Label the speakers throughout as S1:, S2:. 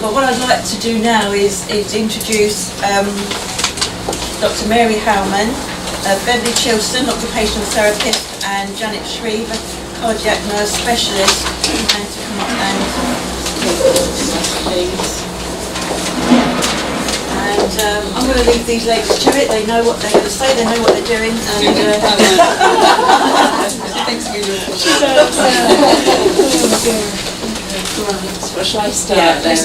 S1: But what I'd like to do now is introduce Dr. Mary Howman, Beverly Chilson, occupational therapist, and Janet Shreve, cardiac nurse specialist, and to come up and please. And I'm going to leave these ladies to it. They know what they're going to say, they know what they're doing. And
S2: What shall I start then?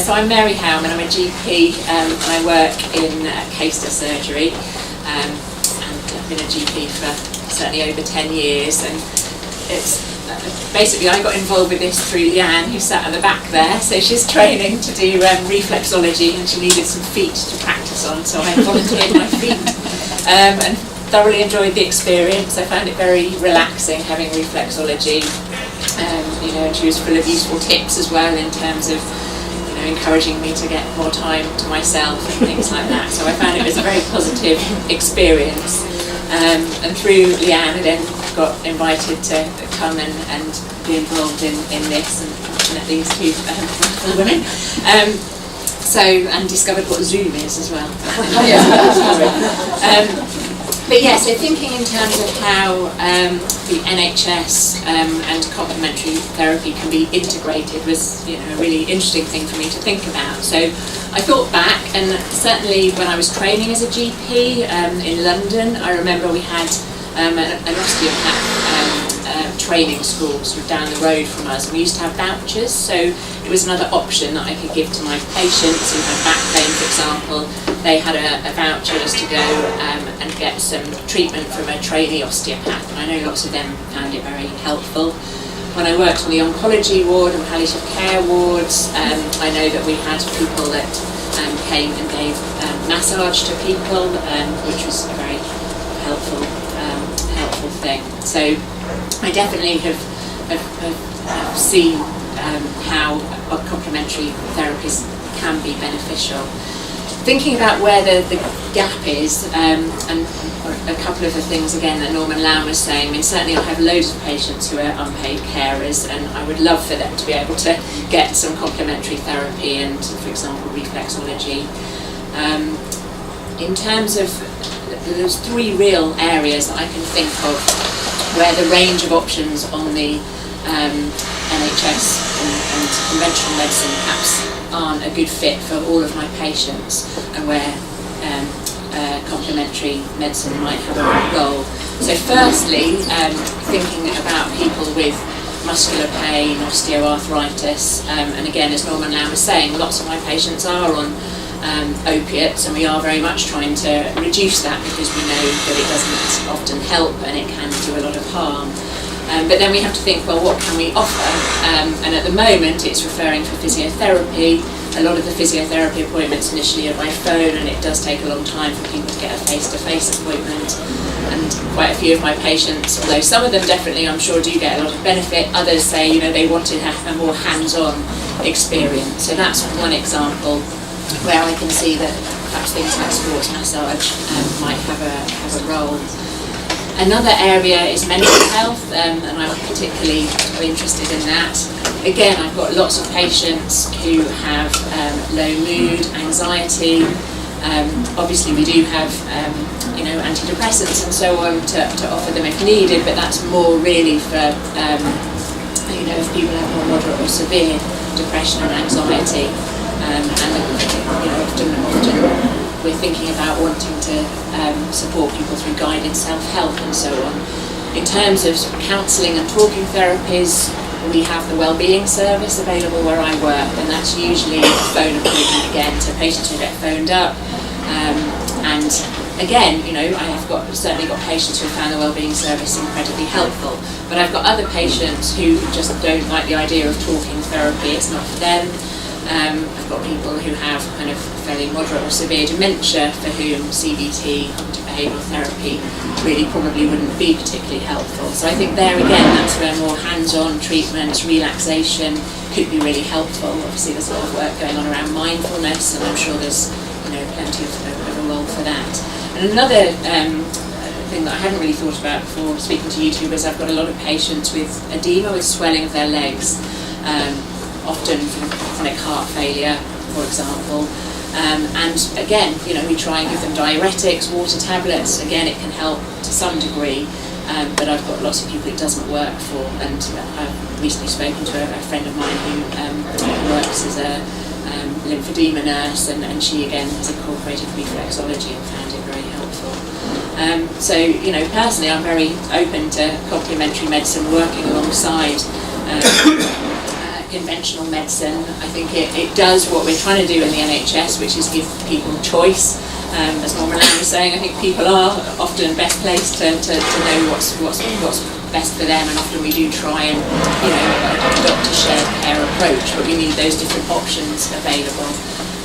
S2: So I'm Mary Howman, I'm a GP, and I work in Caister surgery, and I've been a GP for certainly over 10 years, and it's basically I got involved with this through Leanne, who sat at the back there. So she's training to do reflexology, and she needed some feet to practice on, so I volunteered my feet, and thoroughly enjoyed the experience. I found it very relaxing having reflexology, and she was full of useful tips as well in terms of encouraging me to get more time to myself and things like that. So I found it was a very positive experience, and through Leanne I then got invited to come and be involved in this, and met these two wonderful women. And discovered what Zoom is as well. So thinking in terms of how the NHS and complementary therapy can be integrated was a really interesting thing for me to think about. So I thought back, and certainly when I was training as a GP in London, I remember we had an osteopath training school sort of down the road from us, and we used to have vouchers, so it was another option that I could give to my patients who had back pain, for example. They had a voucher just to go and get some treatment from a trainee osteopath, and I know lots of them found it very helpful. When I worked on the oncology ward and palliative care wards, I know that we had people that came and gave massage to people, which was a very helpful thing. So I definitely have seen how complementary therapies can be beneficial. Thinking about where the gap is, and a couple of the things again that Norman Lamb was saying, I mean certainly I have loads of patients who are unpaid carers, and I would love for them to be able to get some complementary therapy and, for example, reflexology. In terms of, there's three real areas that I can think of where the range of options on the NHS and conventional medicine perhaps aren't a good fit for all of my patients, and where complementary medicine might have a role. So firstly, thinking about people with muscular pain, osteoarthritis, and again, as Norman Lamb was saying, lots of my patients are on opiates, and we are very much trying to reduce that because we know that it doesn't often help and it can do a lot of harm. But then we have to think, well, what can we offer? And at the moment it's referring for physiotherapy. A lot of the physiotherapy appointments initially are by phone, and it does take a long time for people to get a face-to-face appointment. And quite a few of my patients, although some of them definitely I'm sure do get a lot of benefit, others say they wanted to have a more hands-on experience. So that's one example where I can see that perhaps things like sports massage might have a role. Another area is mental health, and I'm particularly interested in that. Again, I've got lots of patients who have low mood, anxiety. Obviously we do have antidepressants and so on to offer them if needed, but that's more really for if people have more moderate or severe depression and anxiety. Often we're thinking about wanting to support people through guided self-help and so on. In terms of counselling and talking therapies, we have the wellbeing service available where I work, and that's usually a phone appointment again, so patients will get phoned up. And again, I have certainly got patients who have found the wellbeing service incredibly helpful, but I've got other patients who just don't like the idea of talking therapy, it's not for them. I've got people who have kind of fairly moderate or severe dementia for whom CBT, cognitive behavioural therapy, really probably wouldn't be particularly helpful. So I think there again, that's where more hands-on treatment, relaxation could be really helpful. Obviously there's a lot of work going on around mindfulness, and I'm sure there's plenty of a role for that. And another thing that I hadn't really thought about before speaking to you two was I've got a lot of patients with edema, with swelling of their legs. often from chronic heart failure, for example. And again, we try and give them diuretics, water tablets. Again, it can help to some degree, but I've got lots of people it doesn't work for. And I've recently spoken to a friend of mine who works as a lymphedema nurse, and she again has incorporated reflexology and found it very helpful. So, personally, I'm very open to complementary medicine working alongside conventional medicine. I think it does what we're trying to do in the NHS, which is give people choice. As Norman was saying, I think people are often best placed to know what's best for them, and often we do try and adopt a shared care approach, but we need those different options available.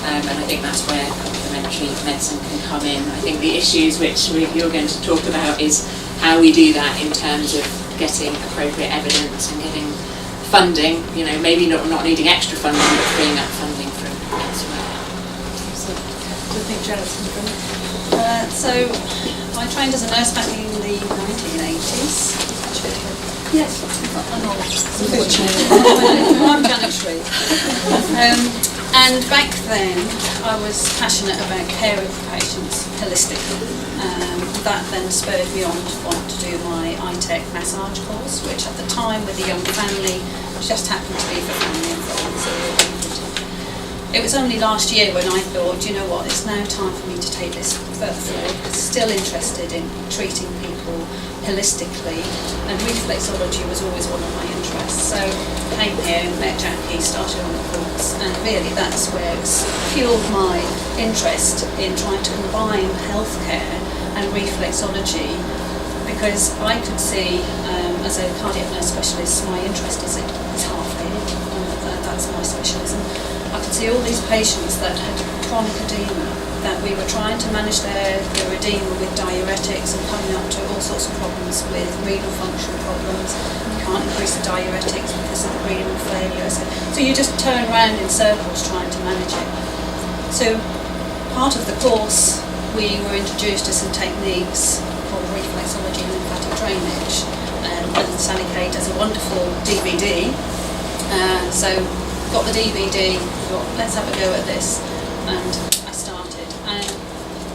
S2: And I think that's where complementary medicine can come in. I think the issues which you're going to talk about is how we do that in terms of getting appropriate evidence and getting funding, maybe not needing extra funding, but freeing up funding from elsewhere.
S1: I think Janet's going to
S3: So I trained as a nurse back in the 1980s. Yes, I'm old. I'm Janet Shree. And back then I was passionate about caring for patients holistically. That then spurred me on to want to do my iTech massage course, which at the time with a young family just happened to be for family and friends. It was only last year when I thought, you know what, it's now time for me to take this further forward. I'm still interested in treating people holistically, and reflexology was always one of my interests. So I came here, met Jackie, started on the course, and really that's where it's fueled my interest in trying to combine healthcare and reflexology, because I could see, as a cardiac nurse specialist, my interest is heart failure, and that's my specialism. I could see all these patients that had chronic edema, that we were trying to manage their edema with diuretics and coming up to all sorts of problems with renal function problems. You can't increase the diuretics because of the renal failure. So you just turn around in circles trying to manage it. So part of the course, we were introduced to some techniques called reflexology and lymphatic drainage. And Sally Kay does a wonderful DVD. So got the DVD, thought, let's have a go at this, and I started, and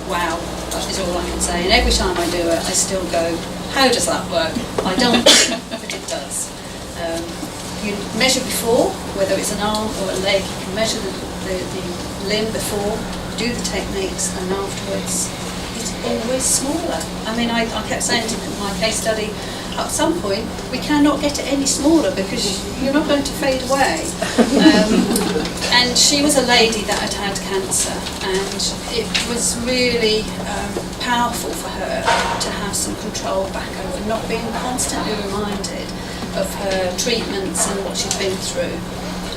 S3: wow, that is all I can say. And every time I do it, I still go, how does that work? I don't think, but it does. You measure before, whether it's an arm or a leg, you can measure the limb before, do the techniques, and afterwards it's always smaller. I mean, I kept saying to my case study, at some point we cannot get it any smaller because you're not going to fade away. And she was a lady that had had cancer, and it was really powerful for her to have some control back over not being constantly reminded of her treatments and what she'd been through.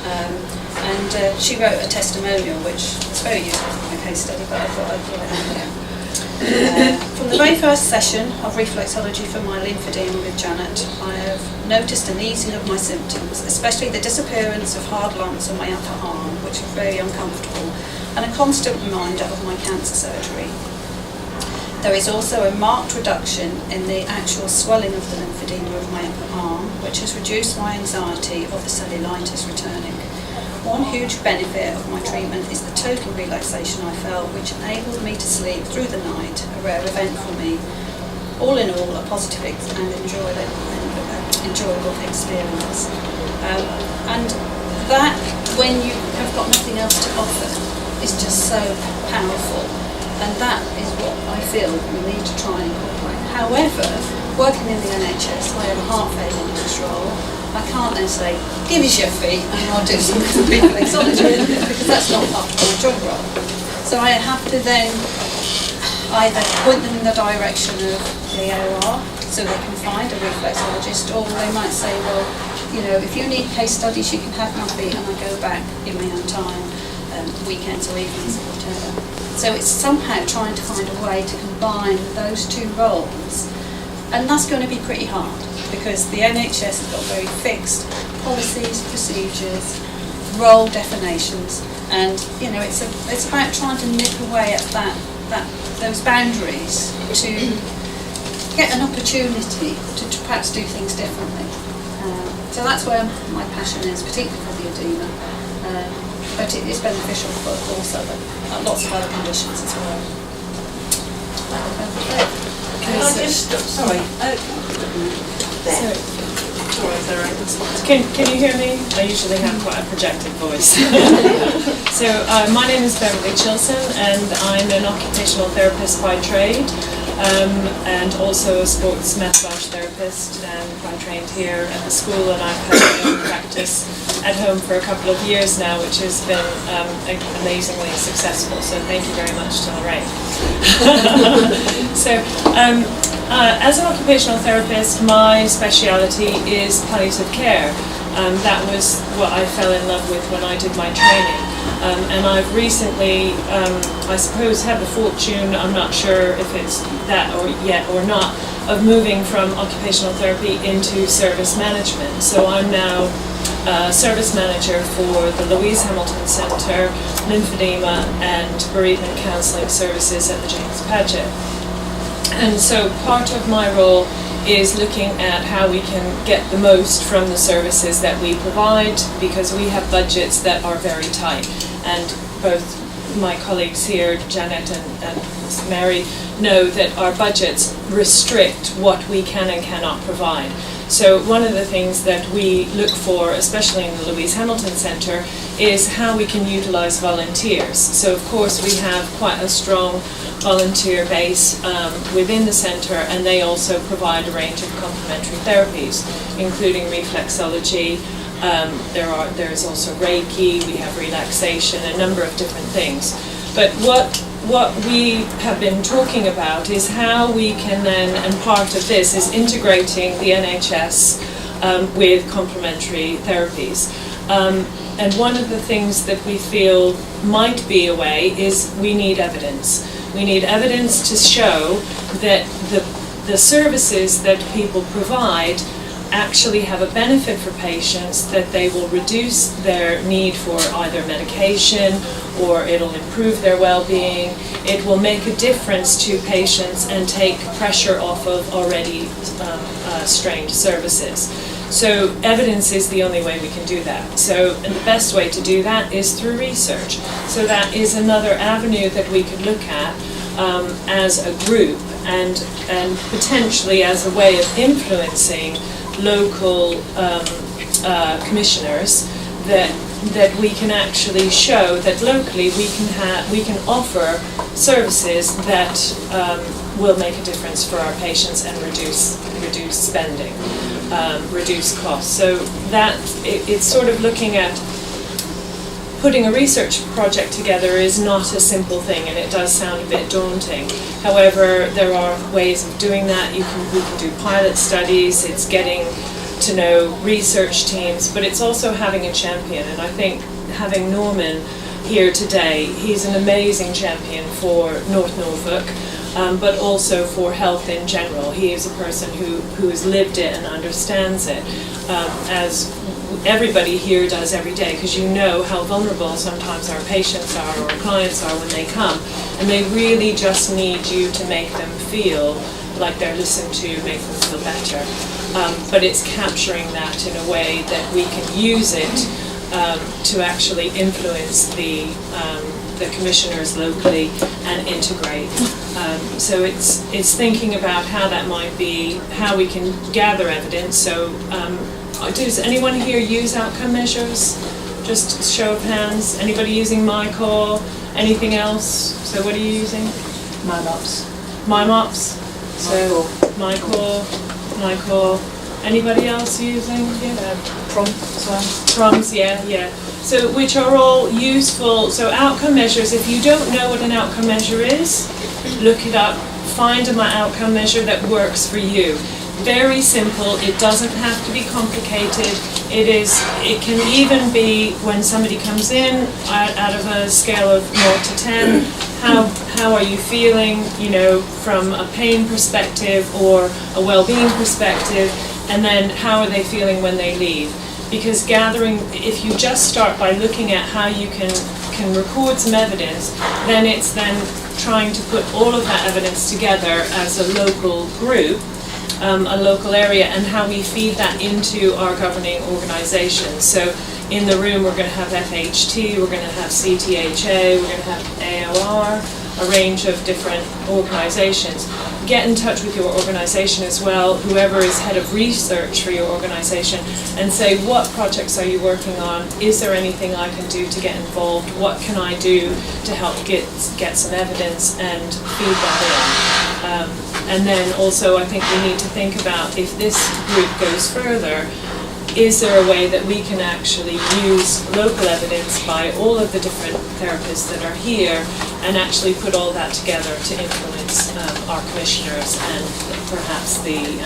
S3: And she wrote a testimonial which is very useful for my case study, but I thought I'd put it out there. From the very first session of reflexology for my lymphedema with Janet, I have noticed an easing of my symptoms, especially the disappearance of hard lumps on my upper arm, which is very uncomfortable, and a constant reminder of my cancer surgery. There is also a marked reduction in the actual swelling of the lymphedema of my upper arm, which has reduced my anxiety of the cellulitis returning. One huge benefit of my treatment is the total relaxation I felt, which enabled me to sleep through the night, a rare event for me. All in all, a positive and enjoyable experience. And that, when you have got nothing else to offer, is just so powerful. And that is what I feel we need to try and incorporate. However, working in the NHS, I have a heart failure nurse role. I can't then say, give us your fee and I'll do some reflexology, because that's not part of my job role. So I have to then either point them in the direction of the AOR so they can find a reflexologist, or they might say, well, if you need case studies, you can have my fee and I go back in my own time, weekends or evenings or whatever. So it's somehow trying to find a way to combine those two roles, and that's going to be pretty hard, because the NHS has got very fixed policies, procedures, role definitions, and it's about trying to nip away at those boundaries to get an opportunity to perhaps do things differently. So that's where my passion is, particularly for the edema. But it is beneficial for also lots of other conditions as well.
S1: Can I just, sorry.
S4: Can you hear me? I usually have quite a projected voice. So my name is Beverly and I'm an occupational therapist by trade, and also a sports massage therapist, and I trained here at the school, and I've had my own practice at home for a couple of years now, which has been amazingly successful, so thank you very much to Lorraine. So as an occupational therapist, my speciality is palliative care. That was what I fell in love with when I did my training. And I've recently, I suppose, had the fortune, I'm not sure if it's that yet or not, of moving from occupational therapy into service management. So I'm now service manager for the Louise Hamilton Centre, lymphedema and bereavement counselling services at the James Paget. And so part of my role is looking at how we can get the most from the services that we provide, because we have budgets that are very tight. And both my colleagues here, Janet and Mary, know that our budgets restrict what we can and cannot provide. So one of the things that we look for, especially in the Louise Hamilton Centre, is how we can utilise volunteers. So of course we have quite a strong volunteer base within the centre, and they also provide a range of complementary therapies, including reflexology. There's also Reiki, we have relaxation, a number of different things. But what we have been talking about is how we can then, and part of this is integrating the NHS with complementary therapies. And one of the things that we feel might be a way is we need evidence. We need evidence to show that the services that people provide actually have a benefit for patients, that they will reduce their need for either medication, or it'll improve their well-being. It will make a difference to patients and take pressure off of already strained services. So evidence is the only way we can do that. So the best way to do that is through research. So that is another avenue that we could look at as a group, and potentially as a way of influencing local commissioners, that we can actually show that locally we can offer services that will make a difference for our patients and reduce spending, reduce costs. So that it's sort of looking at putting a research project together is not a simple thing, and it does sound a bit daunting. However, there are ways of doing that. We can do pilot studies, it's getting to know research teams, but it's also having a champion. And I think having Norman here today, he's an amazing champion for North Norfolk, but also for health in general. He is a person who has lived it and understands it, as everybody here does every day, because you know how vulnerable sometimes our patients are or our clients are when they come, and they really just need you to make them feel like they're listened to, make them feel better. But it's capturing that in a way that we can use it to actually influence the commissioners locally and integrate. So it's thinking about how that might be, how we can gather evidence. So does anyone here use outcome measures? Just a show of hands. Anybody using MyCall? Anything else? So what are you using? MyMops. So MyCall. Anybody else using? Yeah.
S5: Prompts as well.
S4: Prompts, yeah. So which are all useful. So outcome measures, if you don't know what an outcome measure is, look it up, find an outcome measure that works for you. Very simple, it doesn't have to be complicated. It can even be when somebody comes in out of a scale of 0 to 10, how are you feeling, from a pain perspective or a well-being perspective, and then how are they feeling when they leave. Because if you just start by looking at how you can record some evidence, then it's then trying to put all of that evidence together as a local group a local area, and how we feed that into our governing organisations. So in the room we're going to have FHT, we're going to have CTHA, we're going to have AOR, a range of different organisations. Get in touch with your organisation as well, whoever is head of research for your organisation, and say, what projects are you working on? Is there anything I can do to get involved? What can I do to help get some evidence and feed that in? And then also I think we need to think about, if this group goes further, is there a way that we can actually use local evidence by all of the different therapists that are here and actually put all that together to influence our commissioners and perhaps the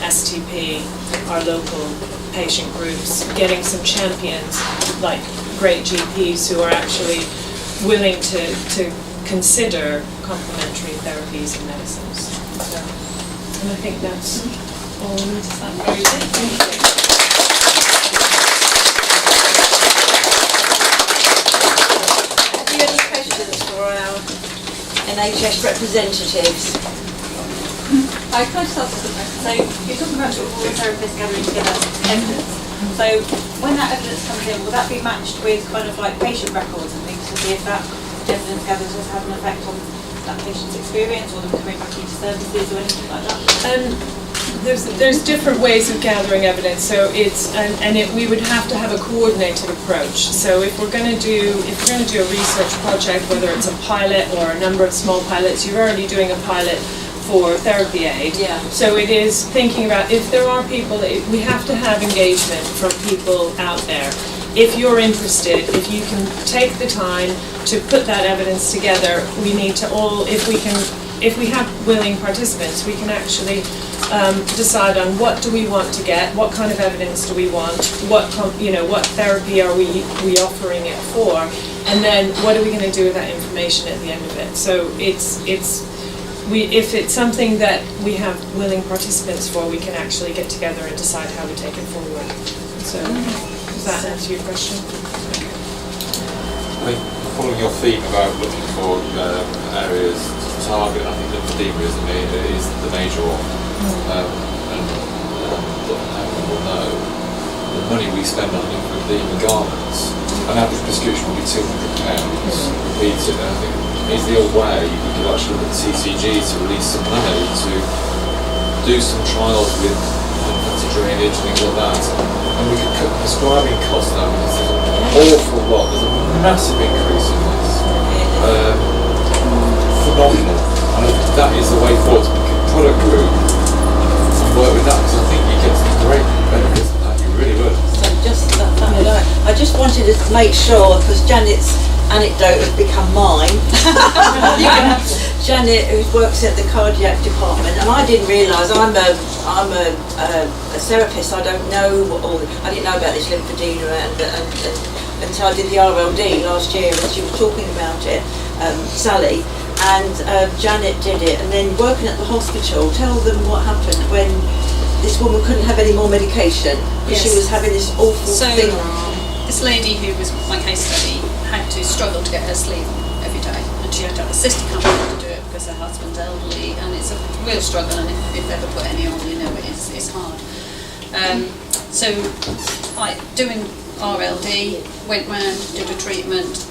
S4: STP, our local patient groups, getting some champions like great GPs who are actually willing to consider complementary therapies and medicines. So, and I think that's all we need to say. Very good. Thank you.
S1: For our NHS representatives.
S5: I can just ask a question. So you're talking about all the therapists gathering together evidence. So when that evidence comes in, will that be matched with kind of like patient records and things to see if that evidence gathered has had an effect on that patient's experience or them coming back into services or anything like that?
S4: There's different ways of gathering evidence, so we would have to have a coordinated approach. So if we're going to do a research project, whether it's a pilot or a number of small pilots, you're already doing a pilot for therapy aid.
S1: Yeah.
S4: So it is thinking about, if there are people, we have to have engagement from people out there. If you're interested, if you can take the time to put that evidence together, we need to all, if we have willing participants, we can actually decide on what do we want to get, what kind of evidence do we want, what therapy are we offering it for, and then what are we going to do with that information at the end of it. So if it's something that we have willing participants for, we can actually get together and decide how we take it forward. So does that answer your question?
S6: I think following your theme about looking for areas to target, I think lymphedema is the major one. And Dr. Howman will know the money we spend on lymphedema garments, an average prescription will be £200. Repeated, I think is the old way. We could actually look at the CCG to release some money to do some trials with lymphatic drainage, things like that, and we could cut prescribing costs down because there's an awful lot. There's a massive increase in this. Phenomenal, and I think that is the way forward. We can put a group and work with that, because I think you get some great benefits from that. You really would.
S1: So I just wanted to make sure, because Janet's anecdote has become mine. Janet, who works at the cardiac department, and I didn't realise, I'm a therapist. I don't know I didn't know about this lymphedema until I did the RLD last year, and she was talking about it, Sally, and Janet did it, and then working at the hospital, tell them what happened when this woman couldn't have any more medication because she was having this awful thing on her arm.
S3: This lady who was my case study had to struggle to get her sleep every day, and she had to have a sister come in to do it because her husband's elderly, and it's a real struggle, and if ever put any on, you know it's hard. So doing RLD, went round, did a treatment.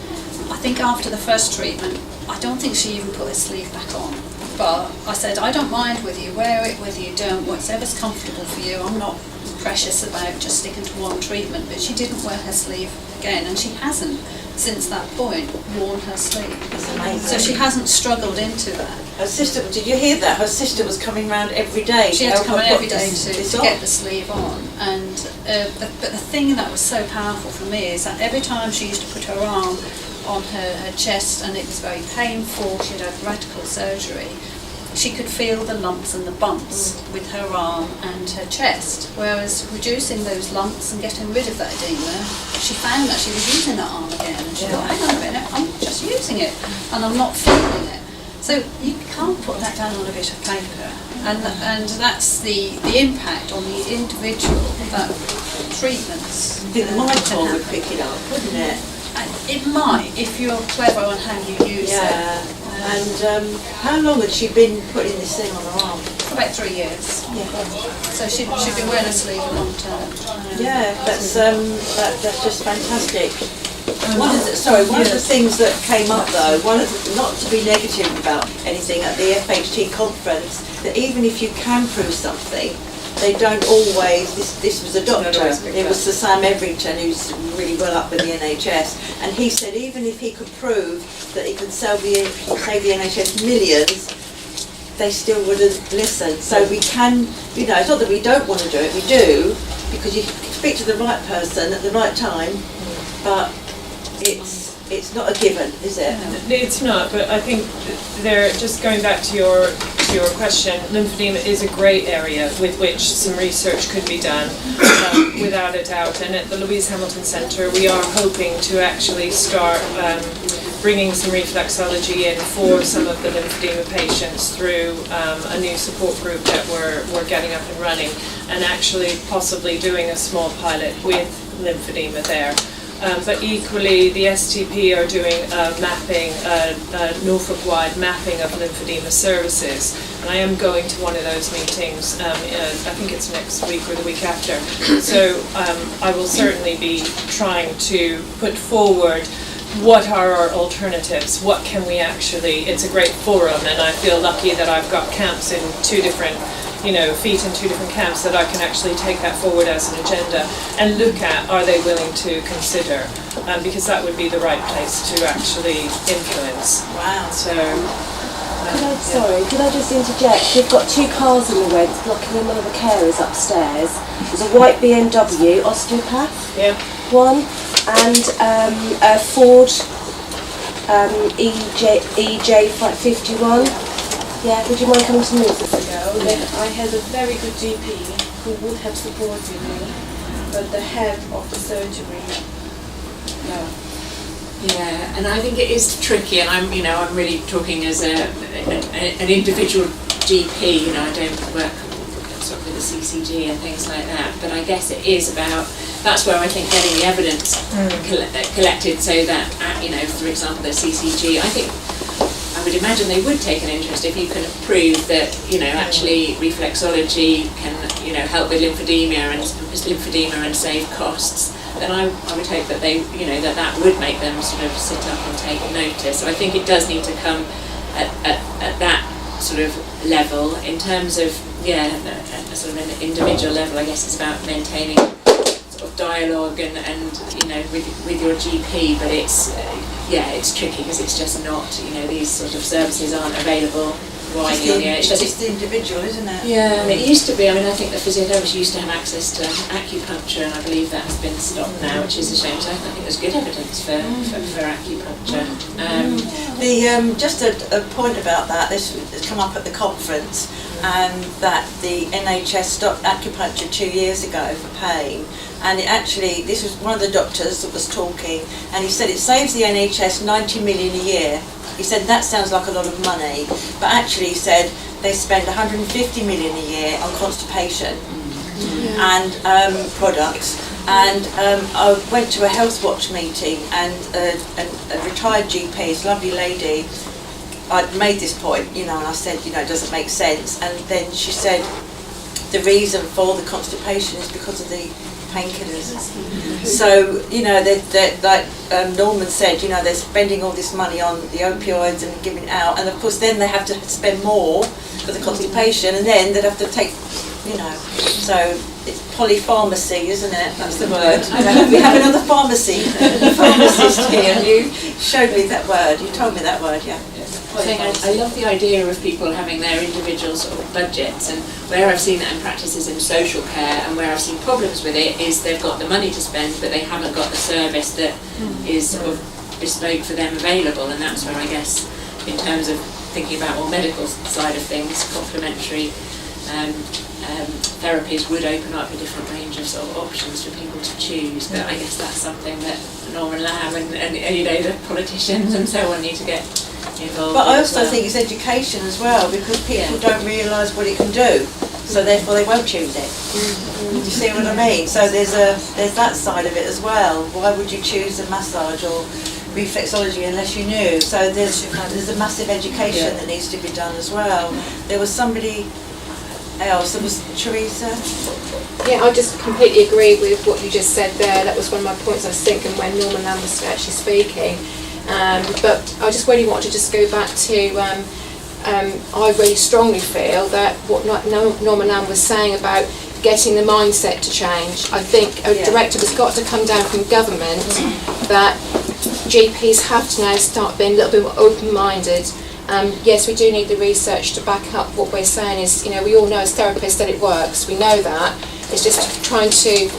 S3: I think after the first treatment, I don't think she even put her sleeve back on. But I said, I don't mind whether you wear it, whether you don't, whatever's comfortable for you. I'm not precious about just sticking to one treatment. But she didn't wear her sleeve again, and she hasn't, since that point, worn her sleeve.
S1: That's amazing.
S3: So she hasn't struggled into that.
S1: Her sister, did you hear that? Her sister was coming round every day.
S3: She had to come in every day
S1: to
S3: to get the sleeve on. And but the thing that was so powerful for me is that every time she used to put her arm on her chest, and it was very painful, she'd had radical surgery, she could feel the lumps and the bumps with her arm and her chest, whereas reducing those lumps and getting rid of that edema, she found that she was using that arm again, and she thought, hang on a minute, I'm just using it and I'm not feeling it. So you can't put that down on a bit of paper, and that's the impact on the individual that treatments.
S1: I think the mindful would pick it up, wouldn't it?
S3: It might, if you're clever on how you use it.
S1: And how long had she been putting this thing on her arm?
S3: for about 3 years. So she'd be willing to leave a long term.
S1: Yeah, that's just fantastic. One of the things that came up though, not to be negative about anything at the FHT conference, that even if you can prove something, they don't always, this was a doctor, it was Sir Sam Everington, who's really well up with the NHS, and he said even if he could prove that he could save the NHS millions, they still wouldn't listen. So we can, it's not that we don't want to do it, we do, because you speak to the right person at the right time, but it's not a given, is it?
S4: It's not, but I think just going back to your question, lymphedema is a great area with which some research could be done, without a doubt. And at the Louise Hamilton Centre, we are hoping to actually start bringing some reflexology in for some of the lymphedema patients through a new support group that we're getting up and running, and actually possibly doing a small pilot with lymphedema there. But equally, the STP are doing mapping, Norfolk-wide mapping of lymphedema services. And I am going to one of those meetings, I think it's next week or the week after. So I will certainly be trying to put forward what are our alternatives, what can we actually, it's a great forum, and I feel lucky that I've got camps in two different feet in two different camps that I can actually take that forward as an agenda and look at, are they willing to consider, because that would be the right place to actually influence.
S1: Wow.
S4: So,
S7: could I just interject? We've got 2 cars in the road blocking in one of the carers upstairs. There's a white BMW osteopath, one, and a Ford EJ51. Yeah, would you mind coming to me ago?
S8: That I had a very good GP who would have supported me, but the head of the surgery, no.
S2: Yeah, and I think it is tricky, and I'm really talking as an individual GP. I don't work sort of with the CCG and things like that, but I guess it is about, that's where I think getting the evidence collected, so that for example the CCG, I would imagine they would take an interest if you can prove that actually reflexology can help with lymphedema and save costs. Then I would hope that they that would make them sort of sit up and take notice. So I think it does need to come at that sort of level. In terms of sort of an individual level, I guess it's about maintaining sort of dialogue and with your GP, but it's tricky because it's just not, these sort of services aren't available widely on the NHS.
S1: It's just the individual, isn't it?
S2: Yeah, and it used to be, I think the physiotherapists used to have access to acupuncture, and I believe that has been stopped now, which is a shame, so I think there's good evidence for acupuncture.
S1: Just a point about that, this has come up at the conference, and that the NHS stopped acupuncture 2 years ago for pain. And this was one of the doctors that was talking, and he said it saves the NHS 90 million a year. He said that sounds like a lot of money, but actually he said they spend 150 million a year on constipation and products. And I went to a Health Watch meeting, and a retired GP, this lovely lady, I'd made this point, and I said, it doesn't make sense. And then she said the reason for the constipation is because of the painkillers. So, like Norman said, they're spending all this money on the opioids and giving it out, and of course then they have to spend more for the constipation, and then they'd have to take, so it's polypharmacy, isn't it? That's the word. We have another pharmacist here, and you showed me that word, you told me that word, yeah.
S2: I love the idea of people having their individual sort of budgets, and where I've seen that in practice is in social care, and where I've seen problems with it is they've got the money to spend but they haven't got the service that is sort of bespoke for them available, and that's where I guess in terms of thinking about more medical side of things, complementary therapies would open up a different range of sort of options for people to choose, but I guess that's something that Norman Lamb and the politicians and so on need to get involved.
S1: But I also think it's education as well, because people don't realise what it can do, so therefore they won't choose it. Do you see what I mean? So there's that side of it as well. Why would you choose a massage or reflexology unless you knew? So there's a massive education that needs to be done as well. There was somebody else? There was Teresa.
S9: Yeah, I just completely agree with what you just said there. That was one of my points I was thinking when Norman Lamb was actually speaking. But I just really want to just go back to, I really strongly feel that what Norman Lamb was saying about getting the mindset to change. I think a directive has got to come down from government that GPs have to now start being a little bit more open-minded. Yes, we do need the research to back up what we're saying is, we all know as therapists that it works. We know that. It's just trying to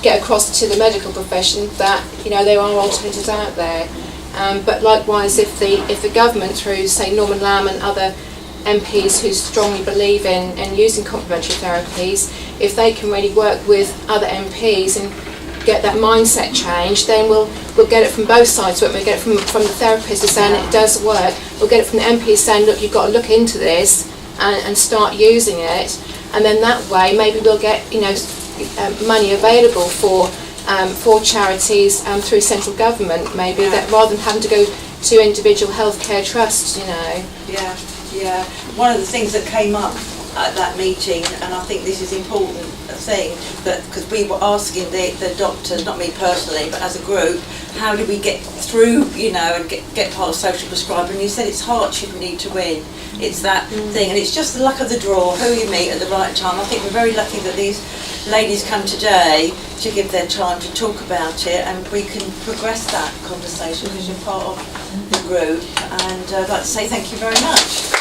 S9: get across to the medical profession that, there are alternatives out there. But likewise, if the government, through, say, Norman Lamb and other MPs who strongly believe in using complementary therapies, if they can really work with other MPs and get that mindset change, then we'll get it from both sides. We'll get it from the therapist who's saying it does work. We'll get it from the MPs saying, look, you've got to look into this and start using it. And then that way, maybe we'll get money available for charities through central government. Maybe that rather than having to go to individual healthcare trusts.
S1: Yeah. One of the things that came up at that meeting, and I think this is important thing, that because we were asking the doctors, not me personally, but as a group, how do we get through, and get part of social prescribing? And you said it's hardship we need to win. It's that thing, and it's just the luck of the draw, who you meet at the right time. I think we're very lucky that these ladies come today to give their time to talk about it, and we can progress that conversation because you're part of the group. And I'd like to say thank you very much.